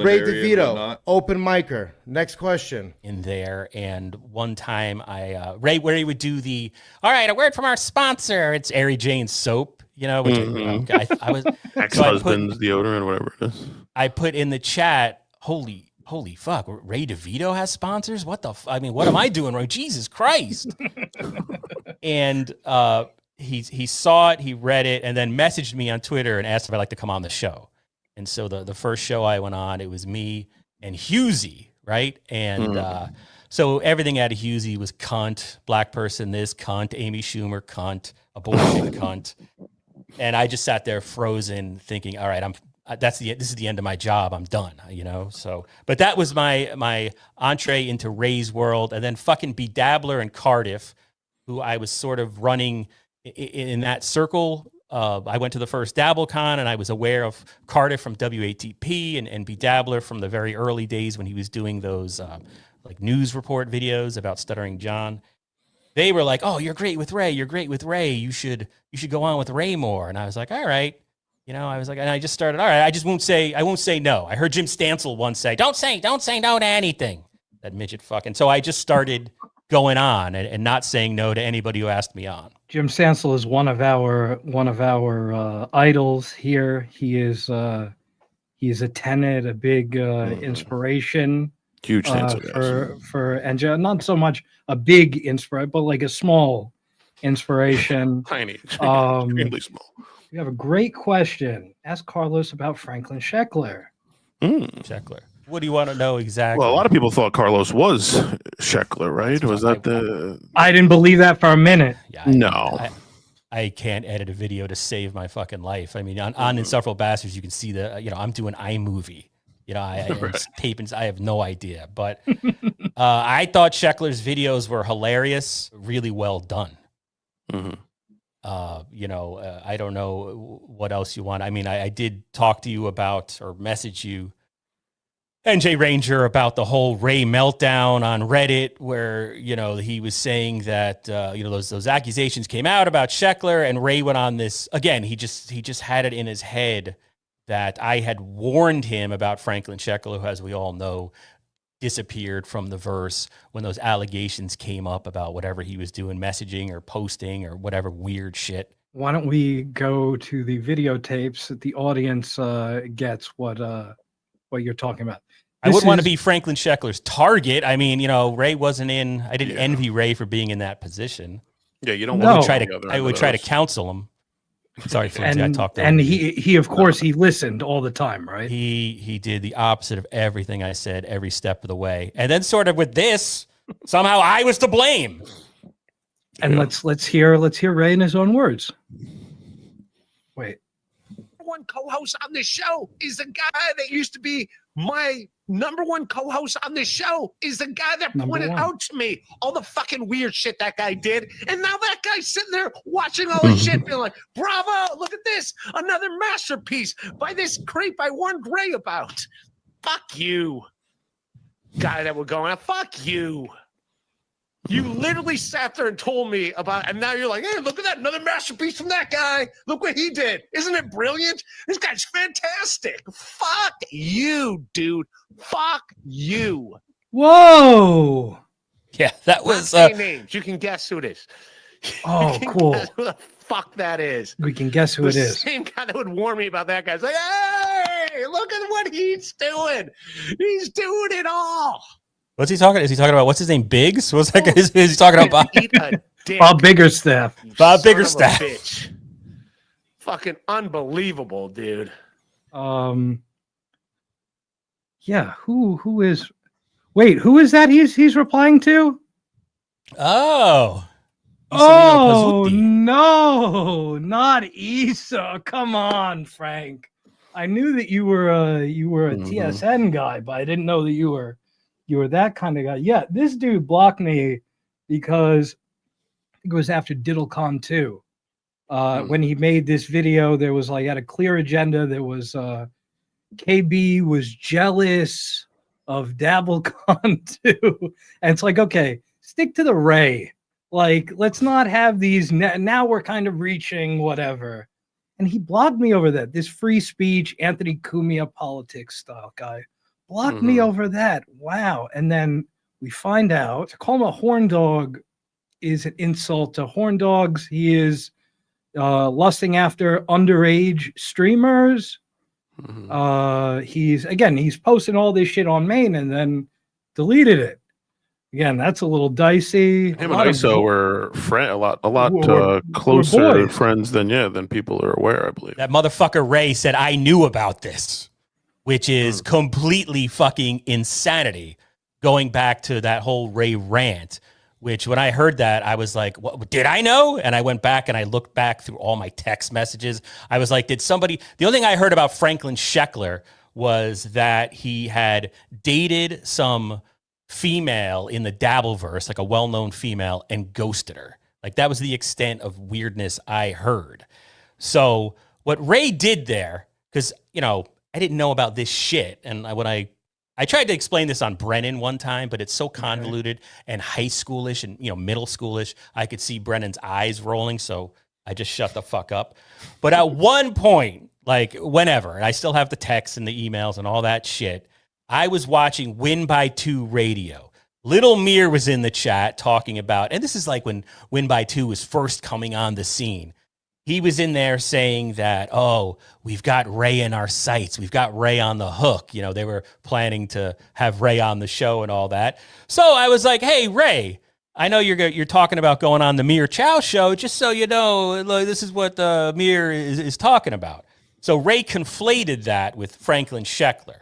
Ray DeVito, open micer. Next question. In there, and one time Ray, where he would do the, all right, a word from our sponsor. It's Airy Jane's soap, you know, which I was ex-husband's deodorant, whatever it is. I put in the chat, holy fuck, Ray DeVito has sponsors? What the I mean, what am I doing wrong? Jesus Christ. And he saw it, he read it, and then messaged me on Twitter and asked if I'd like to come on the show. And so the first show I went on, it was me and Husey, right? And so everything out of Husey was cunt, black person this, cunt, Amy Schumer, cunt, abortion, cunt. And I just sat there frozen thinking, all right, this is the end of my job. I'm done, you know? So, but that was my entree into Ray's world. And then fucking Bedabbler and Cardiff, who I was sort of running in that circle. I went to the first DabbleCon, and I was aware of Cardiff from WATP and Bedabbler from the very early days when he was doing those like news report videos about Stuttering John. They were like, "Oh, you're great with Ray. You're great with Ray. You should go on with Ray more." And I was like, "All right." You know, I was like, and I just started, all right, I won't say no. I heard Jim Stansel once say, don't say no to anything. That midget fucking. So I just started going on and not saying no to anybody who asked me on. Jim Stansel is one of our idols here. He's a tenet, a big inspiration. Huge for and not so much a big inspiration, but like a small inspiration. Tiny, extremely small. We have a great question. Ask Carlos about Franklin Sheckler. Sheckler. What do you want to know exactly? Well, a lot of people thought Carlos was Sheckler, right? Was that the... I didn't believe that for a minute. Yeah, no. I can't edit a video to save my fucking life. I mean, on Insufferable Bastards, you can see I'm doing iMovie. You know, I have no idea. But I thought Sheckler's videos were hilarious, really well done. Mm-hmm. I don't know what else you want. I mean, I did talk to you about or message you, NJ Ranger, about the whole Ray meltdown on Reddit, where, you know, he was saying that, those accusations came out about Sheckler, and Ray went on this again. He just had it in his head that I had warned him about Franklin Sheckler, who, as we all know, disappeared from the verse when those allegations came up about whatever he was doing, messaging or posting or whatever weird shit. Why don't we go to the videotapes that the audience gets what you're talking about? I wouldn't want to be Franklin Sheckler's target. I mean, you know, Ray wasn't in. I didn't envy Ray for being in that position. Yeah, you don't want to I would try to counsel him. Sorry, Flinty, I talked to him. And he of course he listened all the time, right? He did the opposite of everything I said every step of the way. And then sort of with this, somehow I was to blame. And let's hear Ray in his own words. Wait. One co-host on this show is the guy that used to be my number one co-host on this show, is the guy that pointed out to me all the fucking weird shit that guy did. And now that guy's sitting there watching all this shit being like, bravo, look at this, another masterpiece by this creep I warned Ray about. Fuck you, guy that we're going, fuck you. You literally sat there and told me about, and now you're like, hey, look at that, another masterpiece from that guy. Look what he did. Isn't it brilliant? This guy's fantastic. Fuck you, dude. Fuck you. Whoa. Yeah, that was names. You can guess who it is. Oh, cool. Who the fuck that is. We can guess who it is. The same guy that would warn me about that guy's like, hey, look at what he's doing. He's doing it all. What's he talking? Is he talking about what's his name? Biggs? What's that? Is he talking about Bob Biggerstaff? Bob Biggerstaff. Fucking unbelievable, dude. Yeah. Who is? Wait, who is that? He's replying to? Oh. Oh no, not Issa. Come on, Frank. I knew that you were a TSN guy, but I didn't know that you were that kind of guy. Yeah, this dude blocked me because it was after DiddleCon 2. When he made this video, there was had a clear agenda. There was KB was jealous of DabbleCon 2. And it's like, okay, stick to the Ray. Like, let's not have these. Now we're kind of reaching whatever. And he blocked me over that. This free speech, Anthony Cumia politics style guy. Blocked me over that. Wow. And then we find out to call him a horn dog is an insult to horn dogs. He is lusting after underage streamers. He's posting all this shit on Maine and then deleted it. Again, that's a little dicey. Him and ISO were a lot closer friends than people are aware, I believe. That motherfucker Ray said, I knew about this, which is completely fucking insanity. Going back to that whole Ray rant, which when I heard that, I was like, what, did I know? And I went back and I looked back through all my text messages. I was like, the only thing I heard about Franklin Scheckler was that he had dated some female in the Dabbleverse, like a well-known female, and ghosted her. Like, that was the extent of weirdness I heard. So what Ray did there, because, I didn't know about this shit. And when I tried to explain this on Brennan one time, but it's so convoluted and high schoolish and, middle schoolish. I could see Brennan's eyes rolling. So I just shut the fuck up. But at one point, like whenever, and I still have the texts and the emails and all that shit, I was watching Win by 2 radio. Little Mir was in the chat talking about, and this is like when Win by 2 was first coming on the scene. He was in there saying that, we've got Ray in our sights. We've got Ray on the hook. They were planning to have Ray on the show and all that. So I was like, hey, Ray, I know you're talking about going on the Mir Chow show. Just so you know, this is what Mir is talking about. So Ray conflated that with Franklin Scheckler.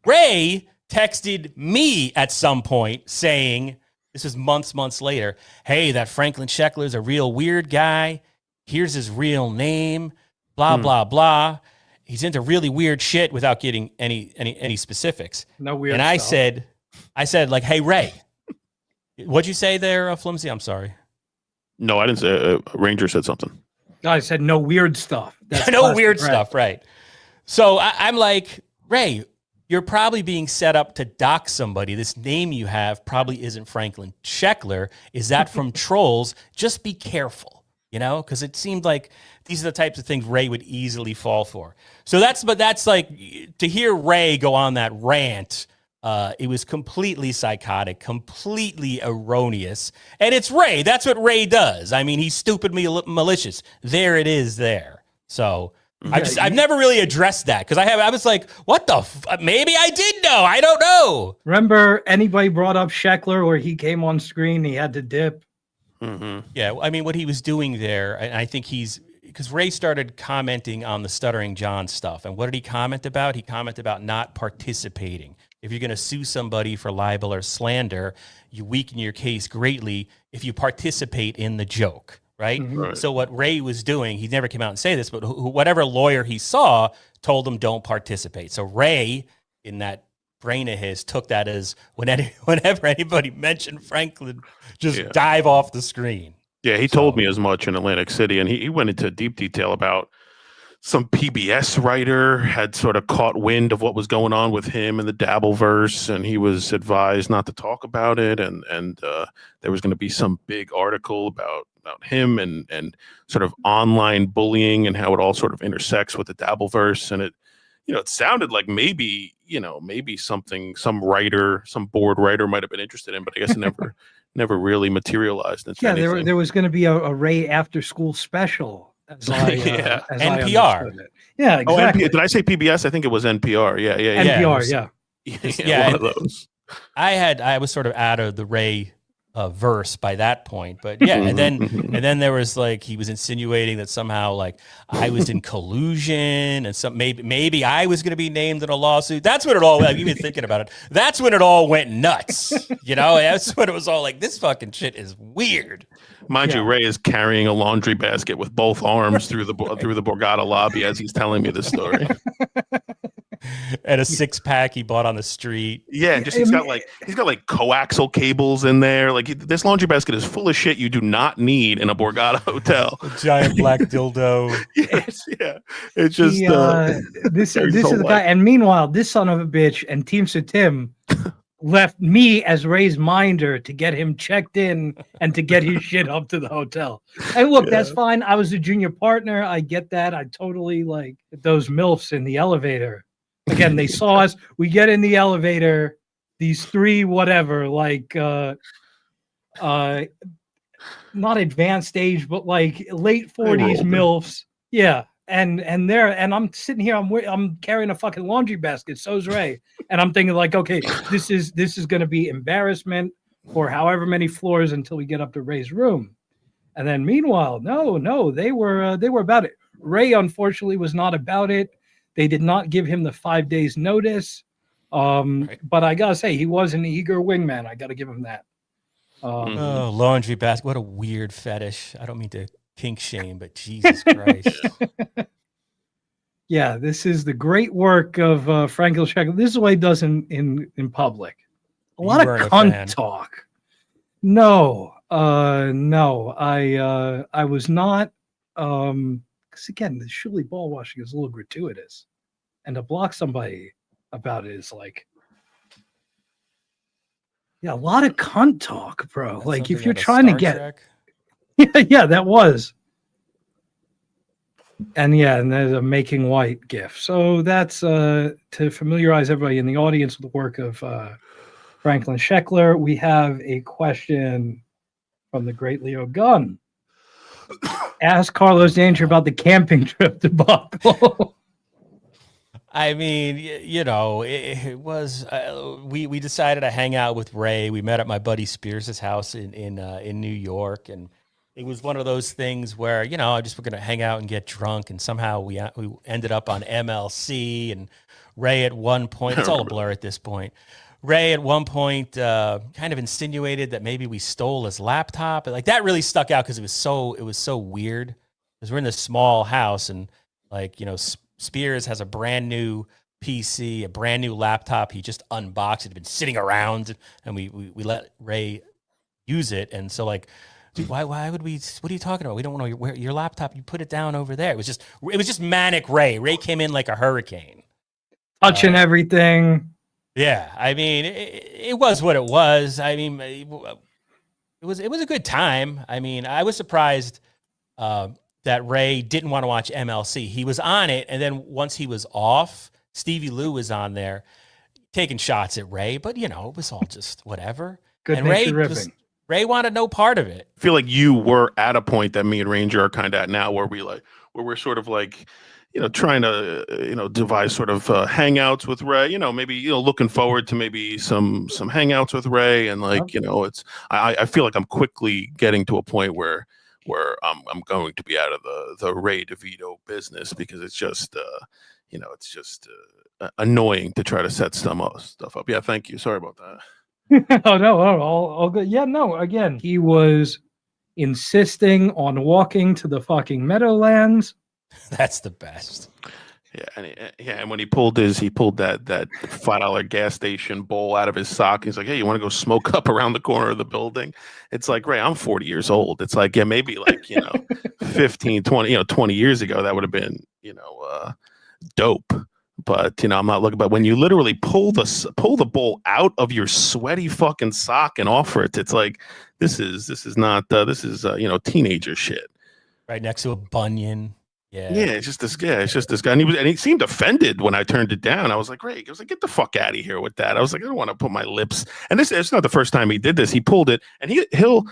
Ray texted me at some point saying, this is months later, hey, that Franklin Scheckler is a real weird guy. Here's his real name, blah, blah, blah. He's into really weird shit without getting any specifics. No weird and stuff. I said, like, hey, Ray, what'd you say there, Flimsy? I'm sorry. No, I didn't say. Ranger said something. I said no weird stuff. That's no weird stuff, right. So I'm like, Ray, you're probably being set up to dox somebody. This name you have probably isn't Franklin Scheckler. Is that from trolls? Just be careful, because it seemed like these are the types of things Ray would easily fall for. So that's like, to hear Ray go on that rant, it was completely psychotic, completely erroneous. And it's Ray. That's what Ray does. I mean, he's stupidly malicious. There it is there. So I've never really addressed that because I was like, what the maybe I did know. I don't know. Remember anybody brought up Scheckler where he came on screen, he had to dip? Mm-hmm. Yeah, I mean, what he was doing there, and I think because Ray started commenting on the Stuttering John stuff. And what did he comment about? He commented about not participating. If you're going to sue somebody for libel or slander, you weaken your case greatly if you participate in the joke, right? Mm-hmm. Right. So what Ray was doing, he never came out and say this, but whatever lawyer he saw told him don't participate. So Ray, in that brain of his, took that as whenever anybody mentioned Franklin, just dive off the screen. Yeah, he told me as much in Atlantic City, and he went into deep detail about some PBS writer had sort of caught wind of what was going on with him in the Dabbleverse, and he was advised not to talk about it, and there was going to be some big article about him and sort of online bullying and how it all sort of intersects with the Dabbleverse, and it sounded like maybe something some board writer might have been interested in, but I guess it never really materialized into anything. there was going to be a Ray after school special. As NPR. Yeah, exactly. Did I say PBS? I think it was NPR. Yeah. NPR, Yeah, one of those. I was sort of out of the Ray verse by that point, but yeah, and then there was like he was insinuating that somehow like I was in collusion and maybe I was going to be named in a lawsuit. That's when it all. I've been thinking about it. That's when it all went nuts. That's when it was all like this fucking shit is weird. Mind you, Ray is carrying a laundry basket with both arms through the Borgata lobby as he's telling me this story. And a 6-pack he bought on the street. Yeah, he's got like coaxial cables in there. Like this laundry basket is full of shit you do not need in a Borgata hotel. A giant black dildo. Yes, yeah. It's just this is the guy. And meanwhile, this son of a bitch and Teamster Tim left me as Ray's minder to get him checked in and to get his shit up to the hotel. Hey, look, that's fine. I was a junior partner. I get that. I totally like those MILFs in the elevator. Again, they saw us. We get in the elevator. These three, whatever, like not advanced age, but like late 40s MILFs. Yeah. And I'm sitting here, I'm carrying a fucking laundry basket. So's Ray. And I'm thinking like, okay, this is going to be embarrassment for however many floors until we get up to Ray's room. And then meanwhile, no, they were about it. Ray, unfortunately, was not about it. They did not give him the 5 days notice. Right. But I gotta say, he was an eager wingman. I gotta give him that. Oh, laundry basket. What a weird fetish. I don't mean to kink shame, but Jesus Christ. Yeah, this is the great work of Frank Sheckler. This is what he does in public. A lot of cunt talk. No, I was not. Because again, the Shuli ball washing is a little gratuitous, and to block somebody about it is like, yeah, a lot of cunt talk, bro. That's like if something you're out of trying to Star get, Trek? yeah, that was. And yeah, and there's a Making White gif. So that's to familiarize everybody in the audience with the work of Franklin Sheckler. We have a question from the great Leo Gunn. Ask Carlos Danger about the camping trip debacle. I mean, you know, it was we decided to hang out with Ray. We met at my buddy Spears' house in New York, and it was one of those things where, you know, I just were going to hang out and get drunk, and somehow we ended up on MLC. And Ray at one point, it's all a blur at this point. Ray at one point kind of insinuated that maybe we stole his laptop. Like that really stuck out because it was so weird. Because we're in this small house, and like, you know, Spears has a brand new PC, a brand new laptop. He just unboxed it. It had been sitting around, and we let Ray use it. And so like, dude, why would we? What are you talking about? We don't want to wear your laptop. You put it down over there. It was just manic Ray. Ray came in like a hurricane, touching everything. Yeah, I mean, it was what it was. I mean, it was a good time. I mean, I was surprised that Ray didn't want to watch MLC. He was on it, and then once he was off, Stevie Lou was on there taking shots at Ray. But you know, it was all just whatever. Good and Ray wanted no part of it. I feel like you were at a point that me and Ranger are kind of at now, where we're sort of like, you know, trying to, you know, devise sort of hangouts with Ray, you know, maybe, you know, looking forward to maybe some hangouts with Ray. And like, you know, I feel like I'm quickly getting to a point where I'm going to be out of the Ray DeVito business, because it's just, you know, it's just annoying to try to set stuff up. Yeah. Thank you. Sorry about that. Oh, no, all good. Yeah, no, again, he was insisting on walking to the fucking Meadowlands. That's the best. Yeah, and when he pulled that $5 gas station bowl out of his sock, he's like, "Hey, you want to go smoke up around the corner of the building?" It's like, Ray, I'm 40 years old. It's like, yeah, maybe like, you know, 15, 20, you know, 20 years ago, that would have been, you know, dope. But, you know, I'm not looking. But when you literally pull the bowl out of your sweaty fucking sock and offer it, it's like, this is not you know, teenager shit. Right next to a Bunyan. Yeah, it's just this guy, and he seemed offended when I turned it down. I was like, Ray, I was like, get the fuck out of here with that. I was like, I don't want to put my lips. And it's not the first time he did this. He pulled it, and he'll.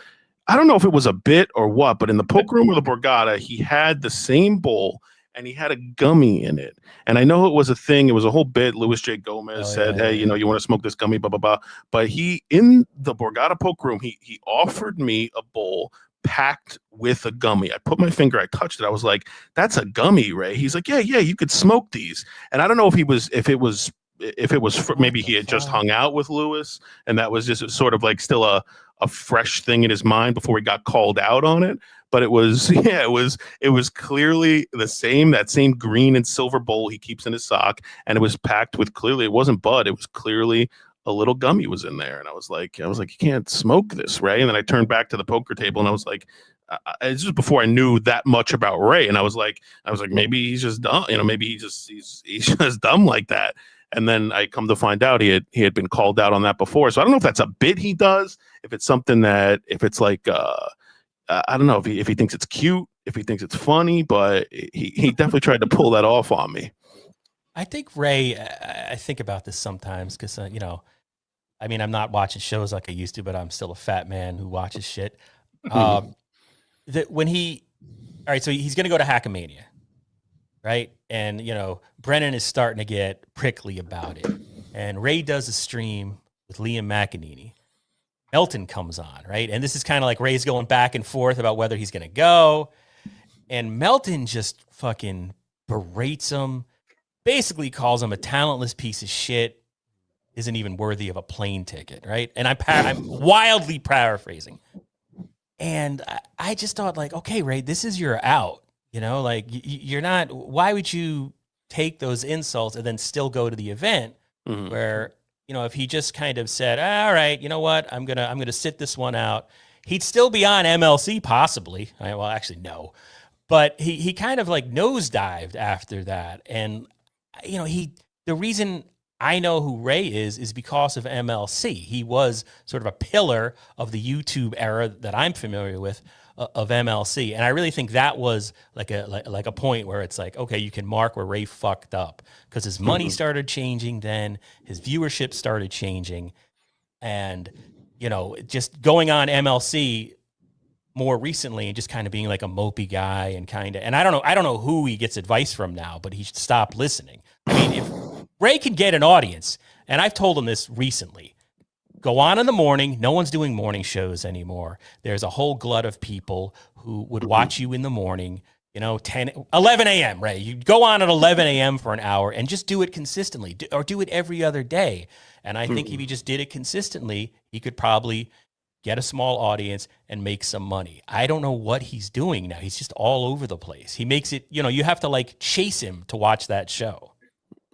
I don't know if it was a bit or what, but in the poke room of the Borgata, he had the same bowl, and he had a gummy in it. And I know it was a thing. It was a whole bit. Louis J. Gomez said, "Hey, you know, you want to smoke this gummy?" Blah blah blah. But he, in the Borgata poke room, he offered me a bowl packed with a gummy. I put my finger, I touched it. I was like, "That's a gummy, Ray." He's like, "Yeah, you could smoke these." And I don't know if it was maybe he had just hung out with Louis, and that was just sort of like still a fresh thing in his mind before he got called out on it. But it was clearly that same green and silver bowl he keeps in his sock, and it was packed with, clearly it wasn't bud, it was clearly a little gummy was in there. And I was like, you can't smoke this, Ray. And then I turned back to the poker table, and I was like, it's just before I knew that much about Ray. And I was like, maybe he's just dumb, you know, maybe he's just dumb like that. And then I come to find out he had been called out on that before. So I don't know if that's a bit he does, if it's something that, if it's like, I don't know if he thinks it's cute, if he thinks it's funny, but he definitely tried to pull that off on me. I think Ray, I think about this sometimes because, you know, I mean, I'm not watching shows like I used to, but I'm still a fat man who watches shit. That when all right, so he's going to go to Hackamania, right? And, you know, Brennan is starting to get prickly about it. And Ray does a stream with Liam McEnany. Melton comes on, right? And this is kind of like Ray's going back and forth about whether he's going to go. And Melton just fucking berates him, basically calls him a talentless piece of shit, isn't even worthy of a plane ticket, right? And I'm wildly paraphrasing. And I just thought, like, okay, Ray, this is your out. You know, like, you're not, why would you take those insults and then still go to the event where, you know, if he just kind of said, all right, you know what, I'm gonna sit this one out, he'd still be on MLC possibly. Well, actually, no. But he kind of like nosedived after that. And, you know, the reason I know who Ray is because of MLC. He was sort of a pillar of the YouTube era that I'm familiar with of MLC. And I really think that was like a point where it's like, okay, you can mark where Ray fucked up because his money started changing then, his viewership started changing. And, you know, just going on MLC more recently and just kind of being like a mopey guy and and I don't know who he gets advice from now, but he should stop listening. I mean, if Ray can get an audience, and I've told him this recently, go on in the morning. No one's doing morning shows anymore. There's a whole glut of people who would watch you in the morning, you know, 11 a.m., Ray. You go on at 11 a.m. for an hour and just do it consistently or do it every other day. And I think if he just did it consistently, he could probably get a small audience and make some money. I don't know what he's doing now. He's just all over the place. He makes it, you know, you have to like chase him to watch that show.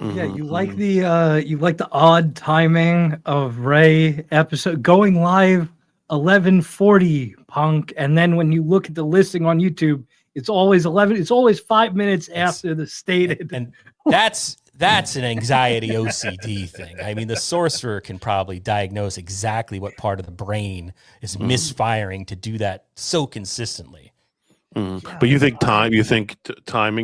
Yeah, you like the odd timing of Ray episode going live 11:40 punk, and then when you look at the listing on YouTube, it's always 11. It's always 5 minutes after the stated. And that's an anxiety OCD thing. I mean, the sorcerer can probably diagnose exactly what part of the brain is misfiring to do that so consistently. Yeah, but you think timing,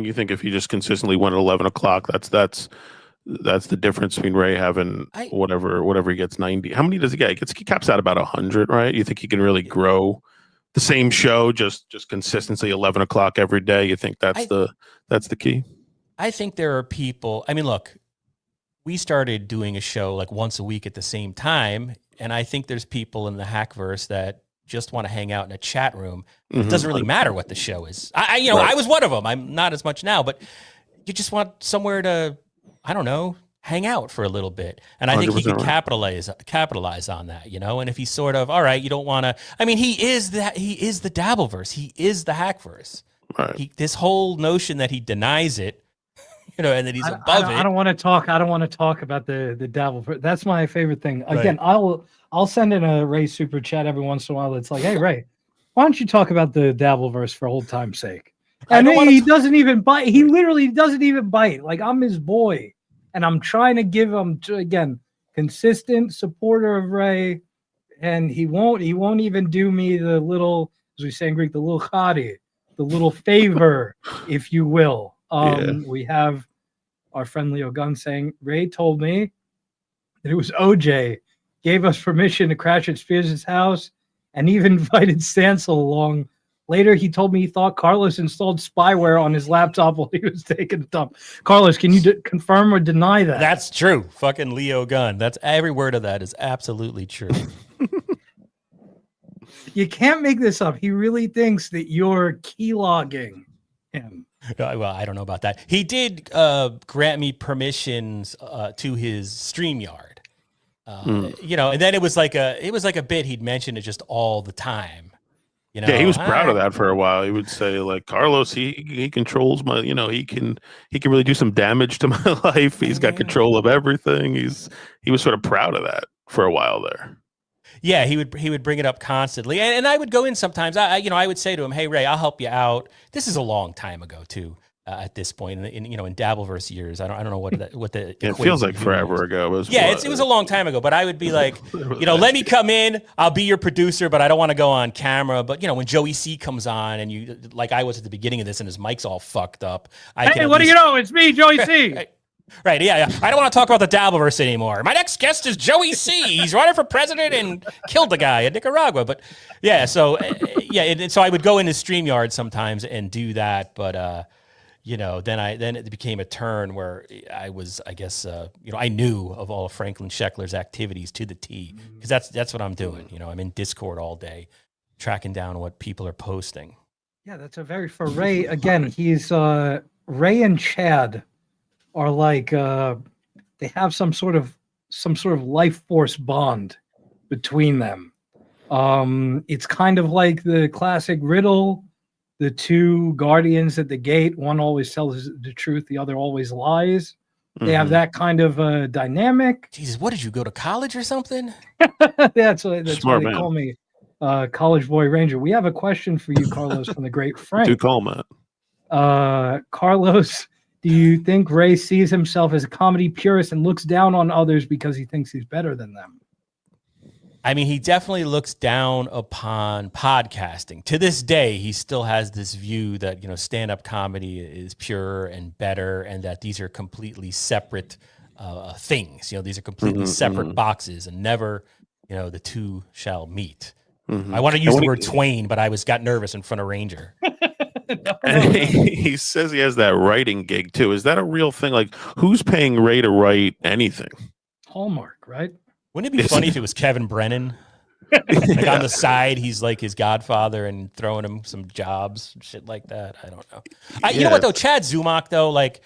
you think if you just consistently went at 11 o'clock, that's the difference between Ray having whatever he gets 90. How many does he get? He caps out about 100, right? You think he can really grow the same show, just consistency, 11 o'clock every day? You think that's the key? I think there are people, I mean, look, we started doing a show like once a week at the same time. And I think there's people in the Hackverse that just want to hang out in a chat room. It doesn't really matter what the show is. I was one of them. I'm not as much now, but you just want somewhere to, I don't know, hang out for a little bit. And I think he can capitalize on that, you know? And if he's sort of, all right, you don't want to, I mean, he is the Dabbleverse. He is the Hackverse. Right. This whole notion that he denies it, you know, and that he's above it. I don't want to talk about the Dabbleverse. That's my favorite thing. Again, I'll send in a Ray super chat every once in a while. It's like, hey, Ray, why don't you talk about the Dabbleverse for old time's sake? And he doesn't even bite. He literally doesn't even bite. Like, I'm his boy. And I'm trying to give him, again, consistent supporter of Ray. And he won't even do me the little, as we say in Greek, the little chadi, the little favor, if you will. We have our friend Leo Gunn saying, Ray told me that it was OJ gave us permission to crash at Spears' house and even invited Stancil along. Later, he told me he thought Carlos installed spyware on his laptop while he was taking a dump. Carlos, can you confirm or deny that? That's true. Fucking Leo Gunn. That's every word of that is absolutely true. You can't make this up. He really thinks that you're keylogging him. Well, I don't know about that. He did grant me permissions to his StreamYard. You know, and then it was like a bit he'd mentioned it just all the time. You know, yeah, he was proud of that for a while. He would say, like, Carlos, he controls my, you know, he can really do some damage to my life. He's got control of everything. He was sort of proud of that for a while there. Yeah, he would bring it up constantly, and I would go in sometimes. I would say to him, "Hey Ray, I'll help you out." This is a long time ago too. At this point, in Dabbleverse years, I don't know what the it feels like forever ago. It was a long time ago. But I would be like, let me come in. I'll be your producer, but I don't want to go on camera. But when Joey C comes on, and you like I was at the beginning of this, and his mic's all fucked up. Hey, what do you know? It's me, Joey C. Right, yeah. I don't want to talk about the Dabbleverse anymore. My next guest is Joey C. He's running for president and killed the guy in Nicaragua. But yeah, so so I would go into StreamYard sometimes and do that. But then it became a turn where I was, I guess, I knew of all of Franklin Scheckler's activities to the T, because that's what I'm doing. I'm in Discord all day, tracking down what people are posting. Yeah, that's for Ray. Again, he's Ray and Chad are like they have some sort of life force bond between them. It's kind of like the classic riddle, the two guardians at the gate. One always tells the truth, the other always lies. They have that kind of dynamic. Jesus, what did you go to college or something? That's why they call me College Boy Ranger. We have a question for you, Carlos, from the great Frank. Do call Matt. Carlos, do you think Ray sees himself as a comedy purist and looks down on others because he thinks he's better than them? I mean, he definitely looks down upon podcasting. To this day, he still has this view that, stand-up comedy is pure and better, and that these are completely separate things. These are completely separate boxes, and never, the two shall meet. I want to use the word twain, but I got nervous in front of Ranger. And he says he has that writing gig too. Is that a real thing? Like, who's paying Ray to write anything? Hallmark, right? Wouldn't it be funny if it was Kevin Brennan? Like on the side, he's like his godfather and throwing him some jobs, shit like that. I don't know. You know what though? Chad Zumach though, like,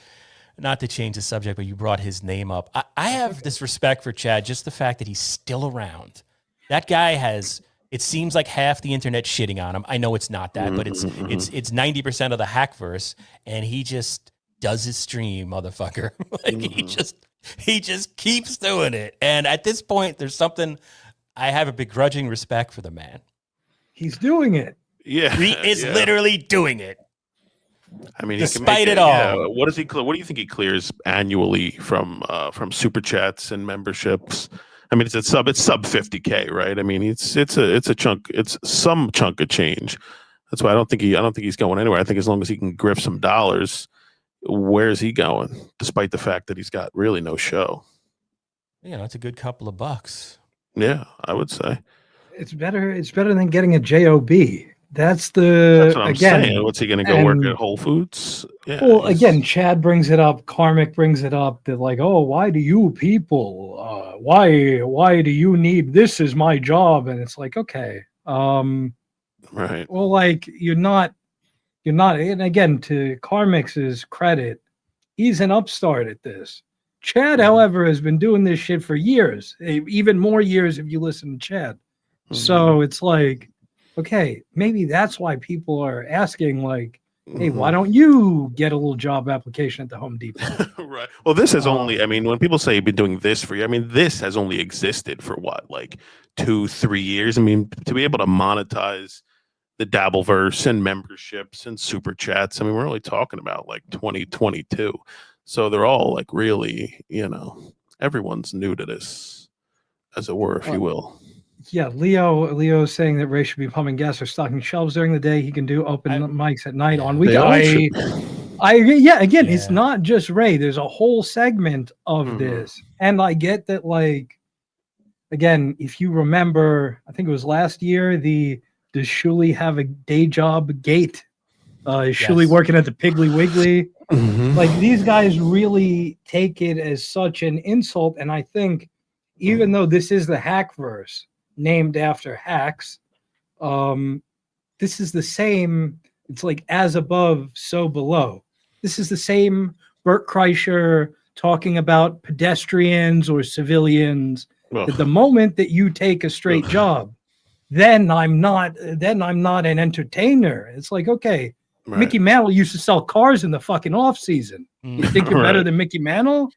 not to change the subject, but you brought his name up. I have this respect for Chad, just the fact that he's still around. That guy has. It seems like half the internet shitting on him. I know it's not that, but it's 90% of the hackverse, and he just does his stream, motherfucker. Like he just keeps doing it. And at this point, there's something I have a begrudging respect for the man. He's doing it. Yeah, he is literally doing it. I mean, despite it all, yeah. What does he? What do you think he clears annually from super chats and memberships? I mean, it's sub 50K, right? I mean, it's a chunk. It's some chunk of change. That's why I don't think he's going anywhere. I think as long as he can grift some dollars, where's he going? Despite the fact that he's got really no show. It's a good couple of bucks. Yeah, I would say it's better. It's better than getting a job. That's what I'm saying. What's he going to go work at Whole Foods? Yeah, well, again, Chad brings it up. Karmic brings it up. That like, oh, why do you people? Why do you need this? Is my job? And it's like, okay, right. Well, like you're not. And again, to Karmic's credit, he's an upstart at this. Chad, however, has been doing this shit for years, even more years if you listen to Chad. So it's like, okay, maybe that's why people are asking, like, hey, why don't you get a little job application at the Home Depot? Right. Well, this has only, I mean, when people say you've been doing this for you, I mean, this has only existed for what, like 2-3 years? I mean, to be able to monetize the Dabbleverse and memberships and super chats, I mean, we're only talking about like 2022. So they're all like really, everyone's new to this, as it were, if you will. Yeah, Leo is saying that Ray should be pumping gas or stocking shelves during the day. He can do open mics at night on weekends. I agree. Yeah, again, it's not just Ray. There's a whole segment of this. And I get that, like, again, if you remember, I think it was last year, does Shuli have a day job gate? Is Shuli working at the Piggly Wiggly? Like, these guys really take it as such an insult. And I think, even though this is the Hackverse, named after hacks, this is the same. It's like as above, so below. This is the same Bert Kreischer talking about pedestrians or civilians. At the moment that you take a straight job, then I'm not an entertainer. It's like, okay, Mickey Mantle used to sell cars in the fucking off season. You think you're better than Mickey Mantle?